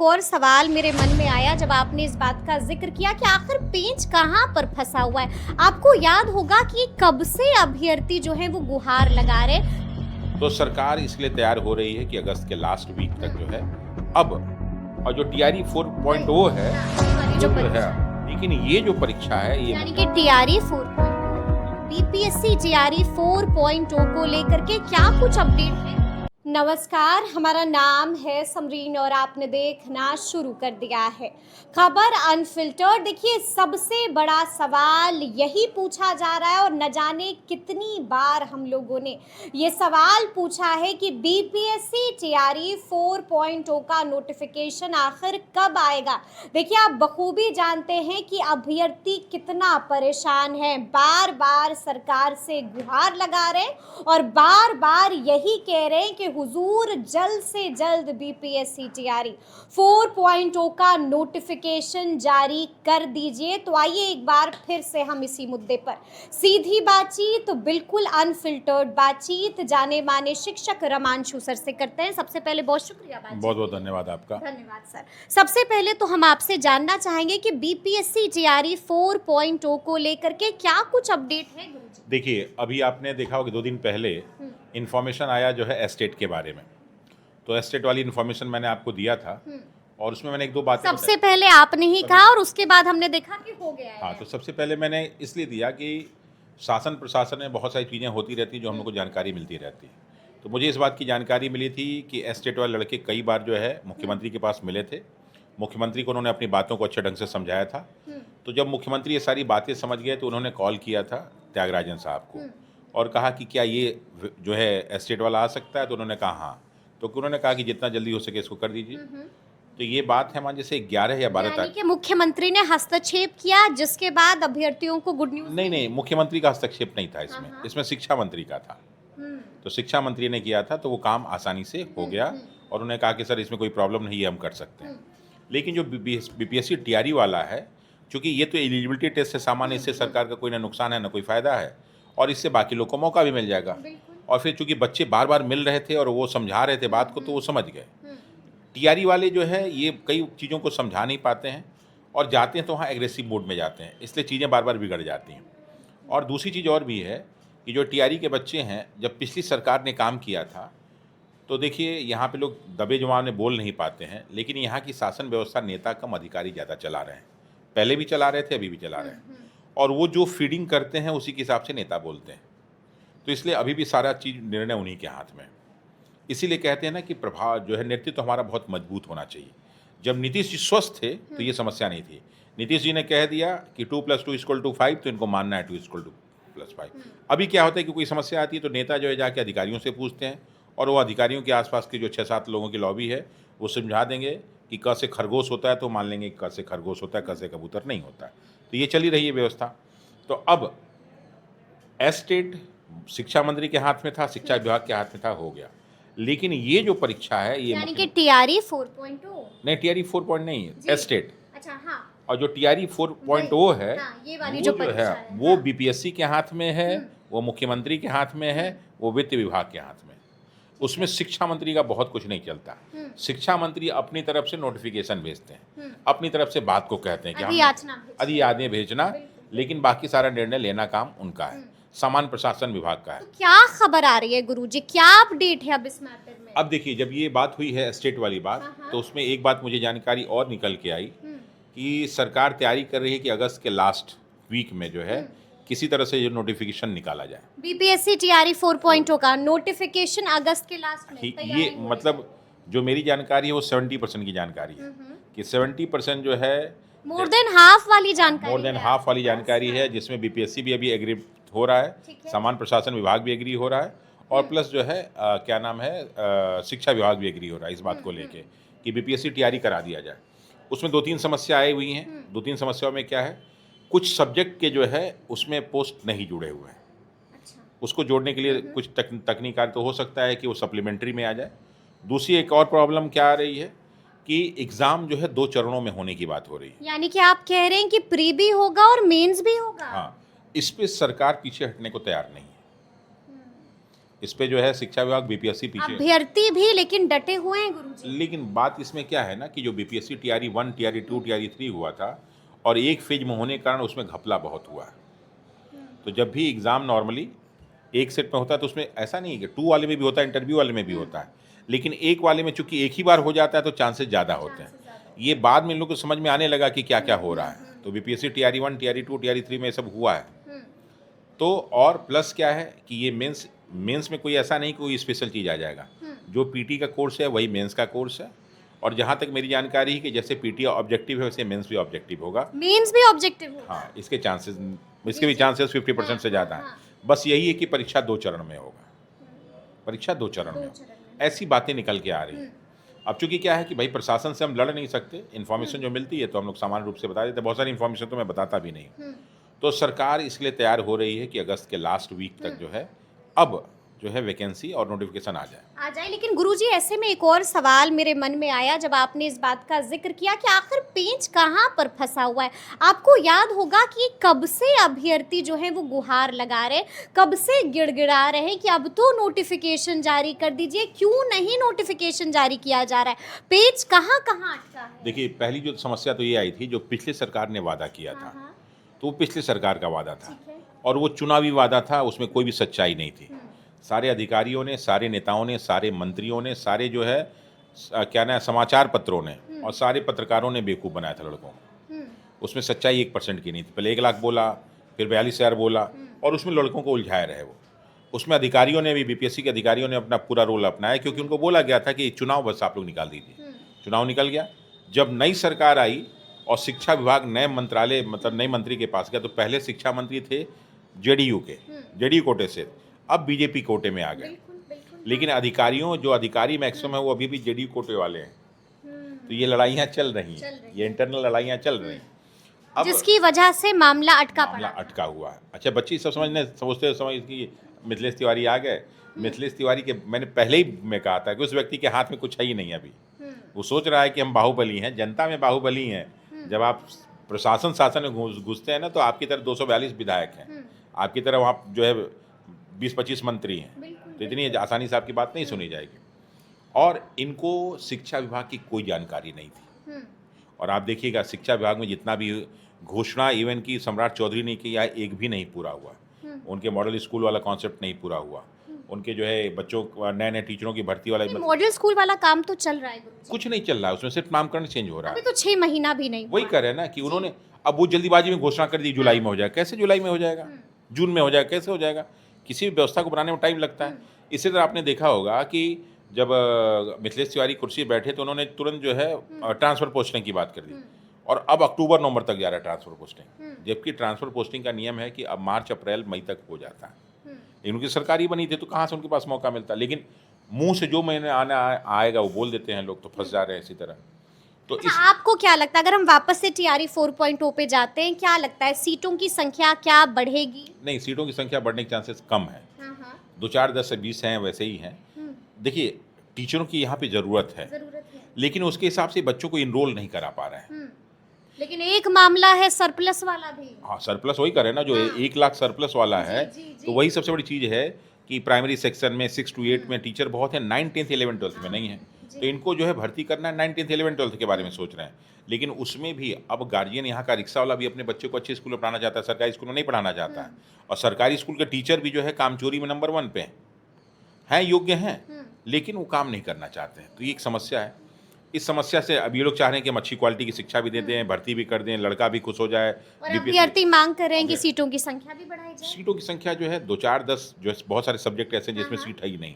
और सवाल मेरे मन में आया जब आपने इस बात का जिक्र किया कि आखिर पेंच कहाँ पर फंसा हुआ है। आपको याद होगा कि कब से अभ्यर्थी जो है वो गुहार लगा रहे। तो सरकार इसलिए तैयार हो रही है कि अगस्त के लास्ट वीक तक जो है अब और जो टीआरई 4.0 है जो वो परीक्षा है, लेकिन ये जो परीक्षा है ये यानी कि टीआरई 4.0 बीपीएससी टीआरई 4.0 को लेकर के क्या कुछ अपडेट है। नमस्कार, हमारा नाम है समरीन और आपने देखना शुरू कर दिया है खबर अनफिल्टर्ड। देखिए, सबसे बड़ा सवाल यही पूछा जा रहा है और न जाने कितनी बार हम लोगों ने ये सवाल पूछा है कि बीपीएससी टीआरई 4.0 का नोटिफिकेशन आखिर कब आएगा। देखिए, आप बखूबी जानते हैं कि अभ्यर्थी कितना परेशान है, बार बार सरकार से गुहार लगा रहे हैं और बार बार यही कह रहे हैं कि हुजूर जल्द से जल्द बीपीएससी टीआरई 4.0 का नोटिफिकेशन जारी कर दीजिए। तो आइए एक बार फिर से हम इसी मुद्दे पर सीधी बातचीत, तो बिल्कुल अनफिल्टर्ड बातचीत जाने माने शिक्षक रमांशु सर से करते हैं। सबसे पहले बहुत शुक्रिया, बहुत बहुत धन्यवाद आपका। धन्यवाद सर। सबसे पहले तो हम आपसे जानना चाहेंगे कि बीपीएससी टीआरई 4.0 को लेकर के क्या कुछ अपडेट है गुरुजी। देखिए, अभी आपने देखा होगा 2 दिन पहले इन्फॉर्मेशन आया जो है एस्टेट के बारे में। तो एस्टेट वाली इन्फॉर्मेशन मैंने आपको दिया था और उसमें मैंने 1-2 बातें सबसे पहले आपने ही कहा और उसके बाद हमने देखा कि हो गया है। हाँ, तो सबसे पहले मैंने इसलिए दिया कि शासन प्रशासन में बहुत सारी चीज़ें होती रहती हैं जो हम लोग को जानकारी मिलती रहती है। तो मुझे इस बात की जानकारी मिली थी कि एस्टेट वाले लड़के कई बार जो है मुख्यमंत्री के पास मिले थे। मुख्यमंत्री को उन्होंने अपनी बातों को अच्छे ढंग से समझाया था। तो जब मुख्यमंत्री ये सारी बातें समझ गए तो उन्होंने कॉल किया था त्यागराजन साहब को और कहा कि क्या ये जो है एस्टेट वाला आ सकता है। तो उन्होंने कहा हाँ। तो उन्होंने कहा कि जितना जल्दी हो सके इसको कर दीजिए। तो ये बात है मान जैसे 11 या 12 यानी तारीख। कि मुख्यमंत्री ने हस्तक्षेप किया जिसके बाद अभ्यर्थियों को गुड न्यूज। नहीं, मुख्यमंत्री का हस्तक्षेप नहीं था इसमें। इसमें शिक्षा मंत्री का था। तो शिक्षा मंत्री ने किया था तो वो काम आसानी से हो गया और उन्होंने कहा कि सर इसमें कोई प्रॉब्लम नहीं है, हम कर सकते हैं। लेकिन जो बीपीएससी टीआरई वाला है, चूँकि ये तो एलिजिबिलिटी टेस्ट है सामान्य, इससे सरकार का कोई ना नुकसान है ना कोई फ़ायदा है और इससे बाकी लोग को मौका भी मिल जाएगा। और फिर चूँकि बच्चे बार बार मिल रहे थे और वो समझा रहे थे बात को तो वो समझ गए। टीआरई वाले जो है ये कई चीज़ों को समझा नहीं पाते हैं और जाते हैं तो वहाँ एग्रेसिव मोड में जाते हैं, इसलिए चीज़ें बार बार बिगड़ जाती हैं। और दूसरी चीज़ और भी है कि जो टीआरई के बच्चे हैं, जब पिछली सरकार ने काम किया था तो देखिए यहाँ पे लोग दबे जुबान में बोल नहीं पाते हैं, लेकिन यहाँ की शासन व्यवस्था नेता कम अधिकारी ज़्यादा चला रहे हैं। पहले भी चला रहे थे, अभी भी चला रहे हैं और वो जो फीडिंग करते हैं उसी के हिसाब से नेता बोलते हैं। तो इसलिए अभी भी सारा चीज़ निर्णय उन्हीं के हाथ में। इसीलिए कहते हैं ना कि प्रभाव जो है नेतृत्व तो हमारा बहुत मजबूत होना चाहिए। जब नीतीश जी स्वस्थ थे तो ये समस्या नहीं थी। नीतीश जी ने कह दिया कि 2+2=5 तो इनको मानना है 2+5। अभी क्या होता है कि कोई समस्या आती है तो नेता जो है जाके अधिकारियों से पूछते हैं और वो अधिकारियों के आसपास के जो 6-7 लोगों की लॉबी है वो समझा देंगे कि क से खरगोश होता है तो मान लेंगे क से खरगोश होता है, क से कबूतर नहीं होता है। तो ये चली रही है व्यवस्था। तो अब एस्टेट शिक्षा मंत्री के हाथ में था, शिक्षा विभाग के हाथ में था, हो गया। लेकिन ये जो परीक्षा है ये यानी कि टीआरई 4.0 नहीं, टीआरई 4 नहीं है, एस्टेट। अच्छा, हाँ। और जो टीआरई 4.0 है हाँ, ये वाली वो जो जो परीक्षा है है, वो हाँ। बीपीएससी के हाथ में है, वो मुख्यमंत्री के हाथ में है, वो वित्त विभाग के हाथ में। उसमें शिक्षा मंत्री का बहुत कुछ नहीं चलता। शिक्षा मंत्री अपनी तरफ से नोटिफिकेशन भेजते हैं, अपनी तरफ से बात को कहते हैं कि अधियाचना भेजना, लेकिन बाकी सारा निर्णय लेना काम उनका है, सामान्य प्रशासन विभाग का है। तो क्या खबर आ रही है गुरुजी, क्या अपडेट है अब इस मैटर में? अब देखिए, जब ये बात हुई है स्टेट वाली बात, तो उसमें एक बात मुझे जानकारी और निकल के आई कि सरकार तैयारी कर रही है कि अगस्त के लास्ट वीक में जो है किसी तरह से ये नोटिफिकेशन निकाला जाए। बीपीएससी टीआरई 4.0 का नोटिफिकेशन अगस्त के लास्ट में ये मतलब जो मेरी जानकारी है वो 70% की जानकारी है कि 70% जो है मोर देन हाफ वाली जानकारी मोर देन हाफ वाली जानकारी है, जिसमें बीपीएससी भी अभी एग्री हो रहा है, सामान्य प्रशासन विभाग भी एग्री हो रहा है और प्लस जो है क्या नाम है शिक्षा विभाग भी एग्री हो रहा है इस बात को लेके कि बीपीएससी टीआरई करा दिया जाए। उसमें 2-3 समस्या आई हुई हैं। 2-3 समस्याओं में क्या है, कुछ सब्जेक्ट के जो है उसमें पोस्ट नहीं जुड़े हुए हैं। उसको जोड़ने के लिए कुछ तकनीक तो हो सकता है कि वो सप्लीमेंट्री में आ जाए। दूसरी एक और प्रॉब्लम क्या आ रही है कि एग्ज़ाम जो है 2 चरणों में होने की बात हो रही है। यानी कि आप कह रहे हैं कि प्री भी होगा और मेंस भी होगा। हाँ, इस पे सरकार पीछे हटने को तैयार नहीं है। इस पे जो है शिक्षा विभाग बीपीएससी पीछे, अभ्यर्थी भी लेकिन डटे हुए हैं गुरुजी। लेकिन बात इसमें क्या है ना कि जो बीपीएससी टीआरई 1, टीआरई 2, टीआरई 3 हुआ था और एक फेज में होने के कारण उसमें घपला बहुत हुआ है। तो जब भी एग्ज़ाम नॉर्मली एक सेट में होता है तो उसमें ऐसा नहीं है कि 2 वाले में भी होता है, इंटरव्यू वाले में भी होता है, लेकिन एक वाले में चूंकि एक ही बार हो जाता है तो चांसेस ज़्यादा होते हैं। ये बाद में इन लोगों को समझ में आने लगा कि क्या क्या हो रहा है। तो बीपीएससी टीआरई 1, टीआरई 2, टीआरई 3 में ये सब हुआ है। तो और प्लस क्या है कि ये मेंस में कोई ऐसा नहीं कोई स्पेशल चीज़ आ जाएगा। जो पीटी का कोर्स है वही मेंस का कोर्स है। और जहाँ तक मेरी जानकारी है कि जैसे पीटी ऑब्जेक्टिव है वैसे मेंस भी ऑब्जेक्टिव होगा। मेंस भी ऑब्जेक्टिव होगा। हाँ, इसके भी चांसेस 50% से ज़्यादा हैं। बस यही है कि परीक्षा 2 चरण में होगा। परीक्षा 2 चरण में होगा। ऐसी बातें निकल के आ रही हैं। अब चूंकि क्या है कि भाई प्रशासन से हम लड़ नहीं सकते, इन्फॉर्मेशन जो मिलती है तो हम लोग सामान्य रूप से बता देते हैं, बहुत सारी इन्फॉर्मेशन तो मैं बताता भी नहीं हूँ। तो सरकार इसलिए तैयार हो रही है कि अगस्त के लास्ट वीक तक जो है अब जो है वैकेंसी और नोटिफिकेशन आ जाए। लेकिन गुरुजी ऐसे में एक और सवाल मेरे मन में आया जब आपने इस बात का जिक्र किया कि आखिर पेंच कहाँ पर फंसा हुआ है। आपको याद होगा कि कब से अभ्यर्थी जो है वो गुहार लगा रहे, कब से गिड़गिड़ा रहे हैं कि अब तो नोटिफिकेशन जारी कर दीजिए, क्यों नहीं नोटिफिकेशन जारी किया जा रहा है, पेंच कहाँ कहाँ अटका है। देखिए, पहली जो समस्या तो ये आई थी, जो पिछली सरकार ने वादा किया था तो वो पिछली सरकार का वादा था और वो चुनावी वादा था, उसमें कोई भी सच्चाई नहीं थी। सारे अधिकारियों ने, सारे नेताओं ने, सारे मंत्रियों ने, सारे जो है क्या ना समाचार पत्रों ने और सारे पत्रकारों ने बेवकूफ़ बनाया था लड़कों को। उसमें सच्चाई 1% की नहीं थी। पहले 1 लाख बोला, फिर 42,000 बोला और उसमें लड़कों को उलझाए रहे वो। उसमें अधिकारियों ने भी, बीपीएससी के अधिकारियों ने अपना पूरा रोल अपनाया क्योंकि उनको बोला गया था कि चुनाव बस आप लोग निकाल दीजिए। चुनाव निकल गया। जब नई सरकार आई और शिक्षा विभाग नए मंत्रालय मतलब नए मंत्री के पास गया तो पहले शिक्षा मंत्री थे जेडीयू कोटे से, अब बीजेपी कोटे में आ गए। लेकिन जो अधिकारी मैक्सिमम है वो अभी भी जेडीयू कोटे वाले हैं। तो ये लड़ाइयाँ चल रही हैं, ये इंटरनल लड़ाइयाँ चल रही हैं। अब जिसकी वजह से मामला अटका हुआ है। अच्छा, बच्चे सब सोचते कि मिथिलेश तिवारी आ गए। मिथिलेश तिवारी के मैंने पहले ही मैं कहा था कि उस व्यक्ति के हाथ में कुछ है ही नहीं अभी। वो सोच रहा है कि हम बाहुबली हैं, जनता में बाहुबली हैं। जब आप शासन में घुसते हैं ना तो आपकी तरह 242 विधायक हैं, आपकी तरह वहाँ जो है 20-25 मंत्री हैं, तो इतनी आसानी से आपकी बात नहीं सुनी जाएगी। और इनको शिक्षा विभाग की कोई जानकारी नहीं थी। और आप देखिएगा शिक्षा विभाग में जितना भी घोषणा इवन की सम्राट चौधरी ने किया, एक भी नहीं पूरा हुआ। उनके मॉडल स्कूल वाला कॉन्सेप्ट नहीं पूरा हुआ। उनके जो है बच्चों नए टीचरों की भर्ती वाला मॉडल स्कूल वाला काम तो चल रहा है गुरुजी। कुछ नहीं चल रहा है, उसमें सिर्फ नामकरण चेंज हो रहा है। अभी तो 6 महीना भी नहीं वही कर रहे हैं ना कि उन्होंने अब वो जल्दीबाजी में घोषणा कर दी जुलाई में हो जाएगा। कैसे जुलाई में हो जाएगा? जून में हो जाएगा? कैसे हो जाएगा? किसी भी व्यवस्था को बनाने में टाइम लगता है। इसी तरह आपने देखा होगा कि जब मिथिलेश तिवारी कुर्सी बैठे तो उन्होंने तुरंत जो है ट्रांसफर पोस्टिंग की बात कर दी और अब अक्टूबर नवंबर तक जा रहा है ट्रांसफर पोस्टिंग, जबकि ट्रांसफर पोस्टिंग का नियम है कि अब मार्च अप्रैल मई तक हो जाता है। उनकी सरकार ही बनी थी तो कहाँ से उनके पास मौका मिलता। लेकिन मुंह से जो महीने आएगा वो बोल देते हैं लोग, तो फंस जा रहे हैं इसी तरह। तो आपको क्या लगता है अगर हम वापस से टीआरई 4.0 पे जाते हैं, क्या लगता है सीटों की संख्या क्या बढ़ेगी? नहीं, सीटों की संख्या बढ़ने के चांसेस कम है। 2-4 10 से 20 हैं, वैसे ही हैं। देखिए, टीचरों की यहाँ पे ज़रूरत है, लेकिन उसके हिसाब से बच्चों को इनरोल नहीं करा पा रहे हैं। लेकिन एक मामला है सरप्लस वाला भी। हाँ, सरप्लस वही करे ना जो 1 लाख सरप्लस वाला है। तो वही सबसे बड़ी चीज़ है कि प्राइमरी सेक्शन में 6 to 8 में टीचर बहुत है, 9, 10, 11, 12 में नहीं है। तो इनको जो है भर्ती करना है 9, 10, 11, 12 के बारे में सोच रहे हैं। लेकिन उसमें भी अब गार्जियन यहाँ का रिक्शा वाला भी अपने बच्चे को अच्छे स्कूल में पढ़ाना चाहता है, सरकारी स्कूल में नहीं पढ़ाना चाहता है। और सरकारी स्कूल के टीचर भी जो है कामचोरी में नंबर 1 पे हैं, योग्य हैं, लेकिन वो काम नहीं करना चाहते हैं। तो ये एक समस्या है। इस समस्या से अब ये लोग चाह रहे हैं कि हम अच्छी क्वालिटी की शिक्षा भी दे दें, भर्ती भी कर दें, लड़का भी खुश हो जाए। अभ्यर्थी मांग कर रहे हैं कि सीटों की संख्या भी बढ़ाई जाए। सीटों की संख्या जो है 2-4 10 जो है बहुत सारे सब्जेक्ट ऐसे जिसमें सीट है ही नहीं।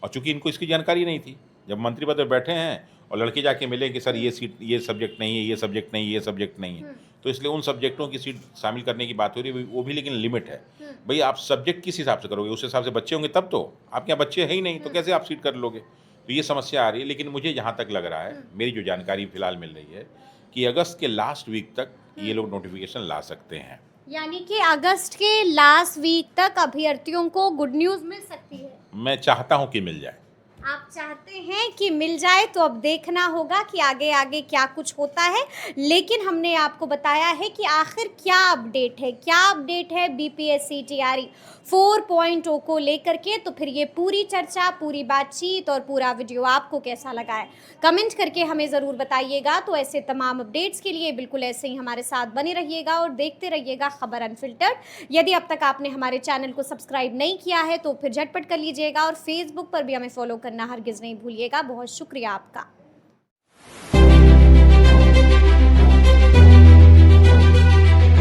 और चूंकि इनको इसकी जानकारी नहीं थी, जब मंत्री पद पर बैठे हैं और लड़के जाके मिले कि सर ये सीट, ये सब्जेक्ट नहीं है, ये सब्जेक्ट नहीं है, ये सब्जेक्ट नहीं है, तो इसलिए उन सब्जेक्टों की सीट शामिल करने की बात हो रही है। वो भी लेकिन लिमिट है। भाई आप सब्जेक्ट किस हिसाब से करोगे? उस हिसाब से बच्चे होंगे तब तो। आपके यहाँ बच्चे हैं ही नहीं तो कैसे आप सीट कर लोगे? तो ये समस्या आ रही है। लेकिन मुझे जहाँ तक लग रहा है, मेरी जो जानकारी फिलहाल मिल रही है कि अगस्त के लास्ट वीक तक ये लोग नोटिफिकेशन ला सकते हैं। यानी कि अगस्त के लास्ट वीक तक अभ्यर्थियों को गुड न्यूज़ मिल सकती है। मैं चाहता हूँ कि मिल जाए। आप चाहते हैं कि मिल जाए, तो अब देखना होगा कि आगे आगे क्या कुछ होता है। लेकिन हमने आपको बताया है कि आखिर क्या अपडेट है बीपीएससी टीआरई 4.0 को लेकर के। तो फिर ये पूरी चर्चा, पूरी बातचीत और पूरा वीडियो आपको कैसा लगा है, कमेंट करके हमें ज़रूर बताइएगा। तो ऐसे तमाम अपडेट्स के लिए बिल्कुल ऐसे ही हमारे साथ बने रहिएगा और देखते रहिएगा खबर अनफिल्टर्ड। यदि अब तक आपने हमारे चैनल को सब्सक्राइब नहीं किया है तो फिर झटपट कर लीजिएगा और फेसबुक पर भी हमें फॉलो करना हरगिज़ नहीं भूलिएगा। बहुत शुक्रिया आपका।